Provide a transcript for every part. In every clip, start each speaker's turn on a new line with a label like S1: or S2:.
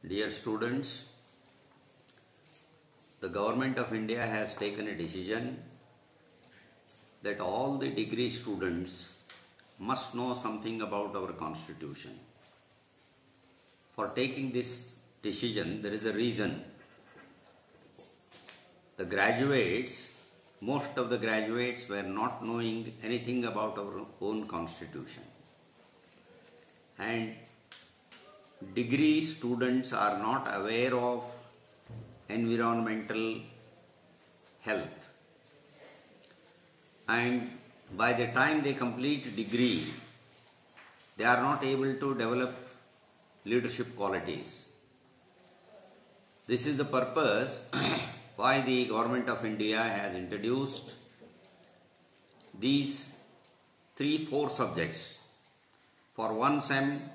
S1: Dear students, the Government of India has taken a decision that all the degree students must know something about our Constitution. For taking this decision, there is a reason. The graduates, most of the graduates were not knowing anything about our own Constitution. And degree students are not aware of environmental health, and by the time they complete degree, they are not able to develop leadership qualities. This is the purpose why the Government of India has introduced these 3-4 subjects. For one sem,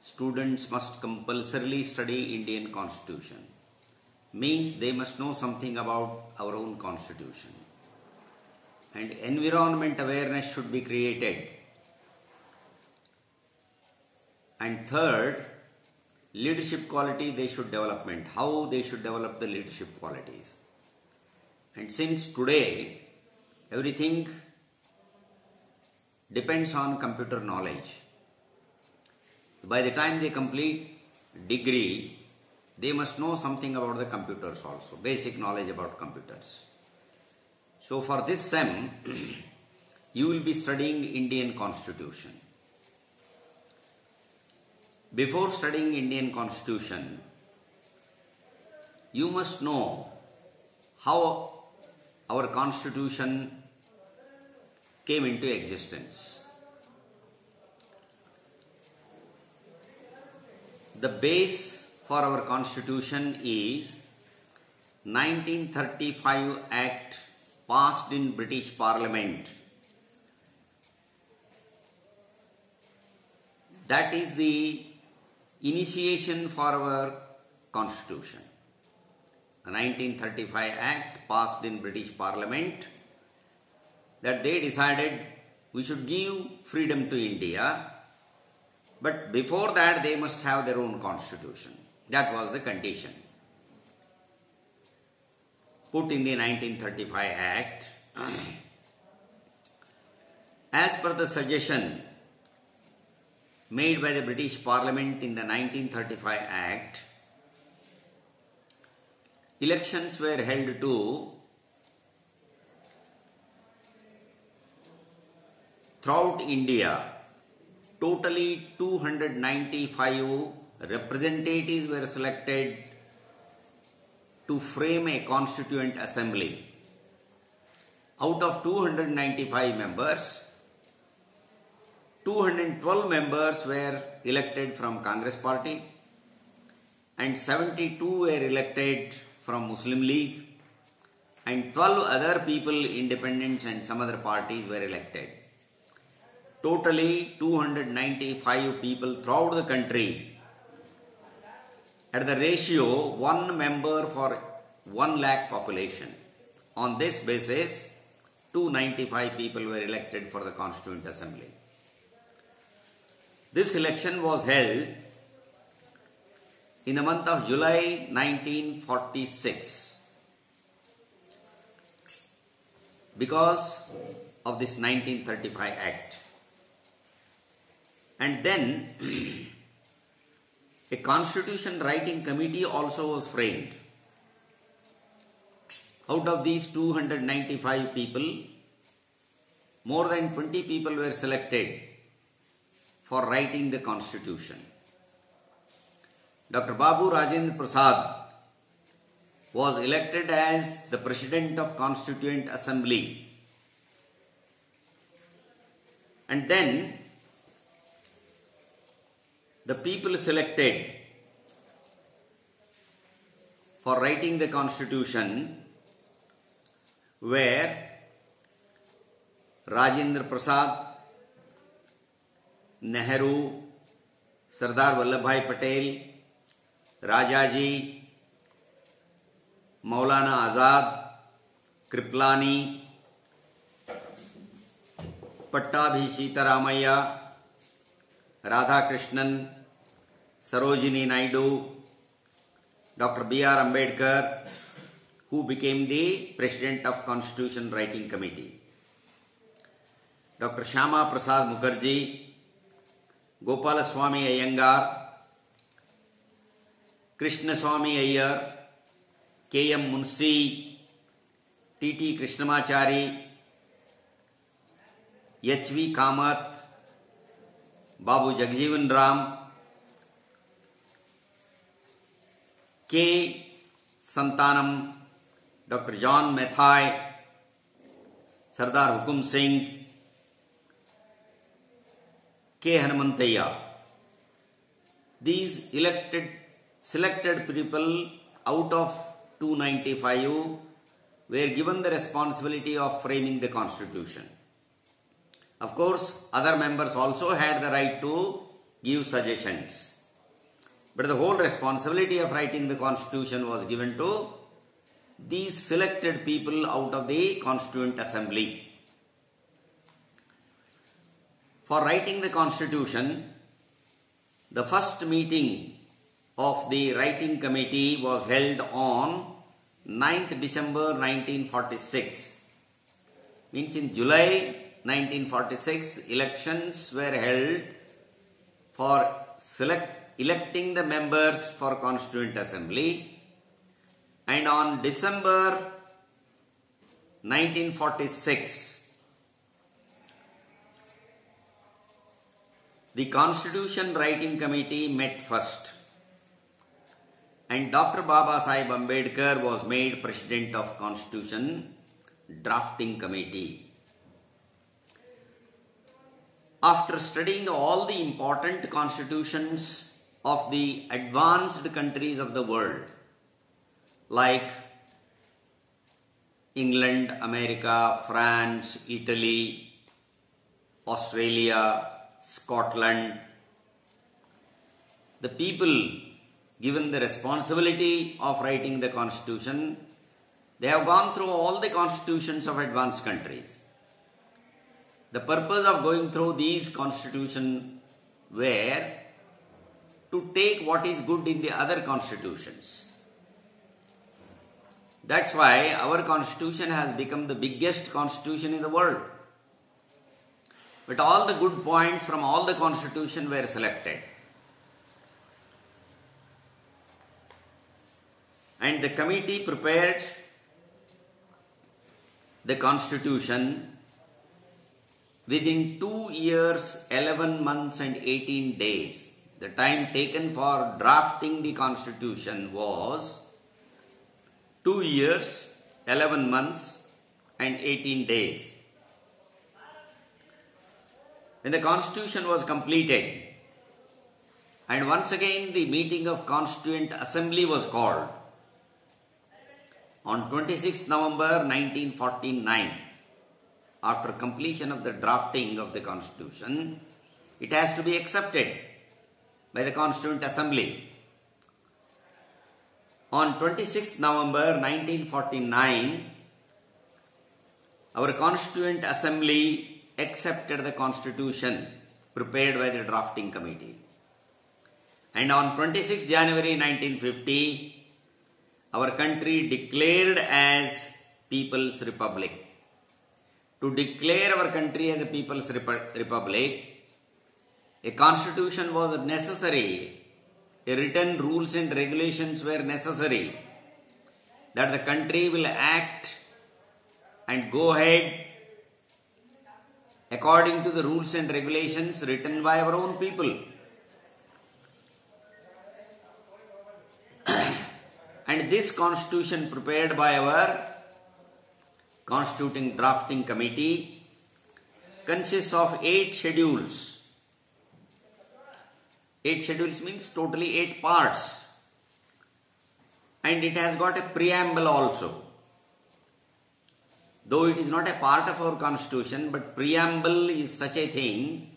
S1: students must compulsorily study Indian Constitution. Means they must know something about our own Constitution. And environment awareness should be created. And third, leadership quality they should development. How they should develop the leadership qualities. And since today everything depends on computer knowledge, by the time they complete degree, they must know something about the computers also, basic knowledge about computers. So for this sem, you will be studying Indian Constitution. Before studying Indian Constitution, you must know how our Constitution came into existence. The base for our Constitution is 1935 Act passed in British Parliament. That is the initiation for our Constitution. The 1935 Act passed in British Parliament, that they decided we should give freedom to India, but before that they must have their own Constitution. That was the condition put in the 1935 Act. As per the suggestion made by the British Parliament in the 1935 Act, elections were held to throughout India. Totally 295 representatives were selected to frame a constituent assembly. Out of 295 members, 212 members were elected from Congress Party and 72 were elected from Muslim League, and 12 other people, independents and some other parties, were elected. Totally 295 people throughout the country, at the ratio 1 member for 1 lakh population. On this basis, 295 people were elected for the Constituent Assembly. This election was held in the month of July 1946. Because of this 1935 Act. And then a constitution writing committee also was framed. Out of these 295 people, more than 20 people were selected for writing the Constitution. Dr. Babu Rajendra Prasad was elected as the President of Constituent Assembly. And then the people selected for writing the Constitution were Rajendra Prasad, Nehru, Sardar Vallabhbhai Patel, Rajaji, Maulana Azad, Kriplani, Pattabhi Sitaramaiah, Radhakrishnan, Sarojini Naidu, Dr. B.R. Ambedkar, who became the President of Constitution Writing Committee. Dr. Shyama Prasad Mukherjee, Gopalaswamy Iyengar, Krishnaswamy Iyer, K.M. Munshi, T.T. Krishnamachari, H.V. Kamath, Babu Jagjeevan Ram, K. Santanam, Dr. John Mathai, Sardar Hukum Singh, K. Hanumanthaiah. These selected people out of 295 were given the responsibility of framing the constitution. Of course, other members also had the right to give suggestions. But the whole responsibility of writing the constitution was given to these selected people out of the Constituent Assembly. For writing the constitution, the first meeting of the writing committee was held on 9th December 1946. Means in July 1946, elections were held for electing the members for Constituent Assembly, and on December 1946, the Constitution Writing Committee met first, and Dr. Baba Sahib Ambedkar was made President of Constitution Drafting Committee. After studying all the important constitutions of the advanced countries of the world, like England, America, France, Italy, Australia, Scotland, the people given the responsibility of writing the constitution, they have gone through all the constitutions of advanced countries. The purpose of going through these constitutions were to take what is good in the other constitutions. That's why our constitution has become the biggest constitution in the world. But all the good points from all the constitutions were selected. And the committee prepared the constitution within 2 years, 11 months and 18 days. The time taken for drafting the constitution was 2 years, 11 months and 18 days. When the constitution was completed, and once again the meeting of Constituent Assembly was called on 26 November 1949, after completion of the drafting of the constitution, it has to be accepted by the Constituent Assembly. On 26 November 1949, our Constituent Assembly accepted the constitution prepared by the drafting committee. And on 26 January 1950, our country declared as People's Republic. To declare our country as a People's Republic, a constitution was necessary, a written rules and regulations were necessary, that the country will act and go ahead according to the rules and regulations written by our own people. And this constitution prepared by our Constituting Drafting Committee consists of 8 schedules. 8 schedules means totally 8 parts. And it has got a preamble also. Though it is not a part of our constitution, but preamble is such a thing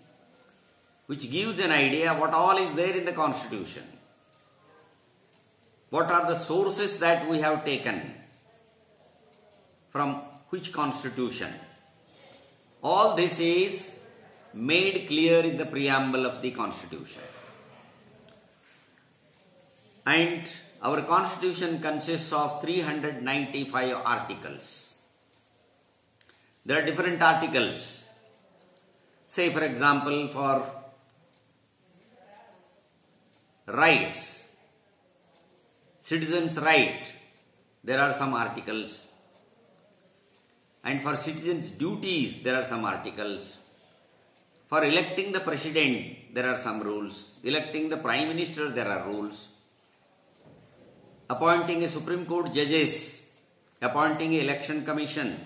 S1: which gives an idea what all is there in the constitution. What are the sources that we have taken from which constitution? All this is made clear in the preamble of the constitution. And Our constitution consists of 395 articles. There are different articles. Say for example, for rights, citizens' right, there are some articles. And for citizens' duties, there are some articles. For electing the president, there are some rules. Electing the prime minister, there are rules. Appointing a Supreme Court judges, appointing an election commission,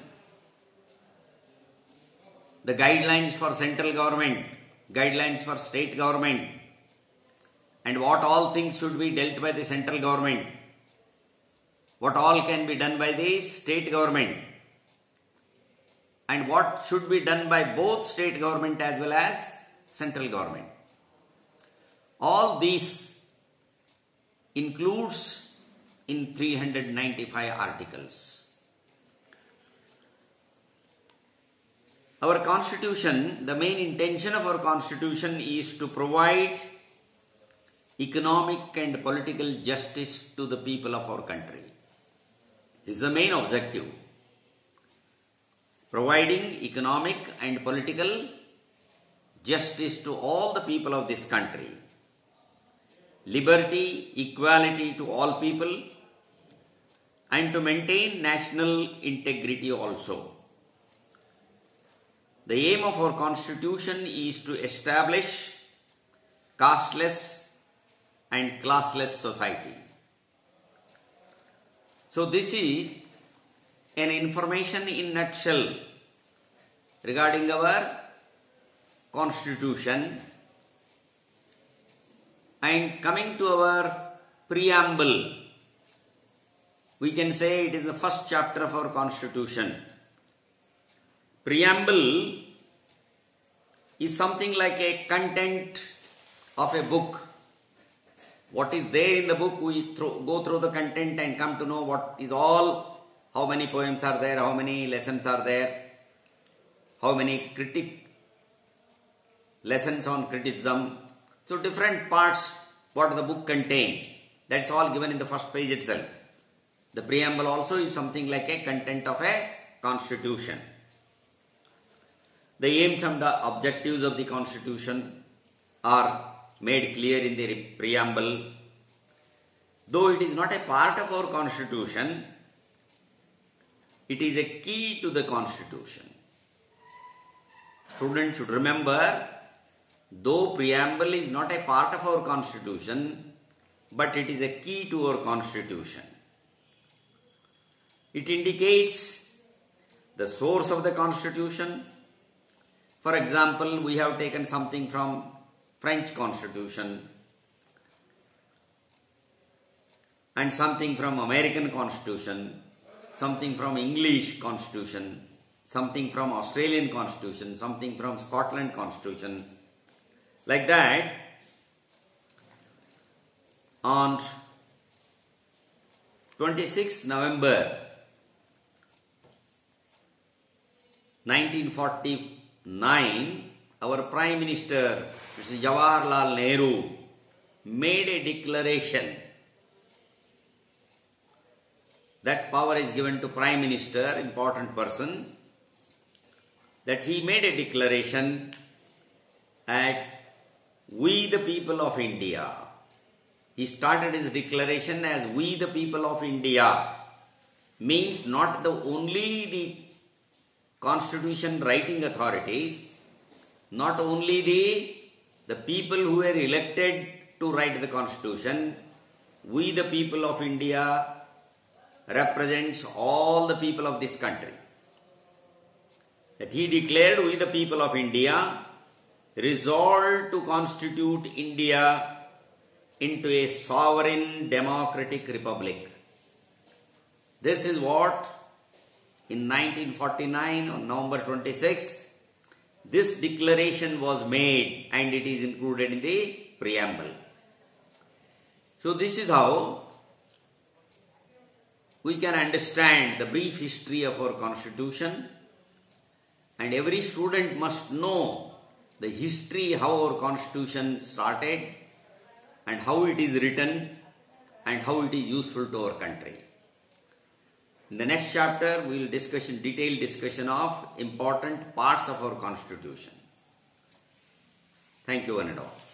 S1: the guidelines for central government, guidelines for state government, and what all things should be dealt by the central government, what all can be done by the state government, and what should be done by both state government as well as central government. All these includes in 395 articles. Our constitution, the main intention of our constitution is to provide economic and political justice to the people of our country. This is the main objective. Providing economic and political justice to all the people of this country. Liberty, equality to all people, and to maintain national integrity also. The aim of our constitution is to establish casteless and classless society. So this is an information in nutshell regarding our constitution. And coming to our preamble, we can say it is the first chapter of our constitution. Preamble is something like a content of a book. What is there in the book, we go through the content and come to know what is all, how many poems are there, how many lessons are there, how many lessons on criticism. So different parts, what the book contains, that's all given in the first page itself. The preamble also is something like a content of a constitution. The aims and the objectives of the constitution are made clear in the preamble. Though it is not a part of our constitution, it is a key to the constitution. Students should remember, though preamble is not a part of our constitution, but it is a key to our constitution. It indicates the source of the constitution. For example, we have taken something from French constitution and something from American constitution, something from English constitution, something from Australian constitution, something from Scotland constitution. Like that, on 26 November 1949, our Prime Minister, Mr. Jawaharlal Nehru, made a declaration that power is given to Prime Minister, important person, that he made a declaration that we the people of India. He started his declaration as we the people of India, means not the only the constitution writing authorities, not only the people who were elected to write the constitution. We the people of India represents all the people of this country. That he declared, we the people of India resolved to constitute India into a sovereign democratic republic. This is what in 1949 on November 26th, this declaration was made and it is included in the preamble. So this is how we can understand the brief history of our constitution, and every student must know the history, how our constitution started and how it is written and how it is useful to our country. In the next chapter, we will discuss in detailed discussion of important parts of our constitution. Thank you one and all.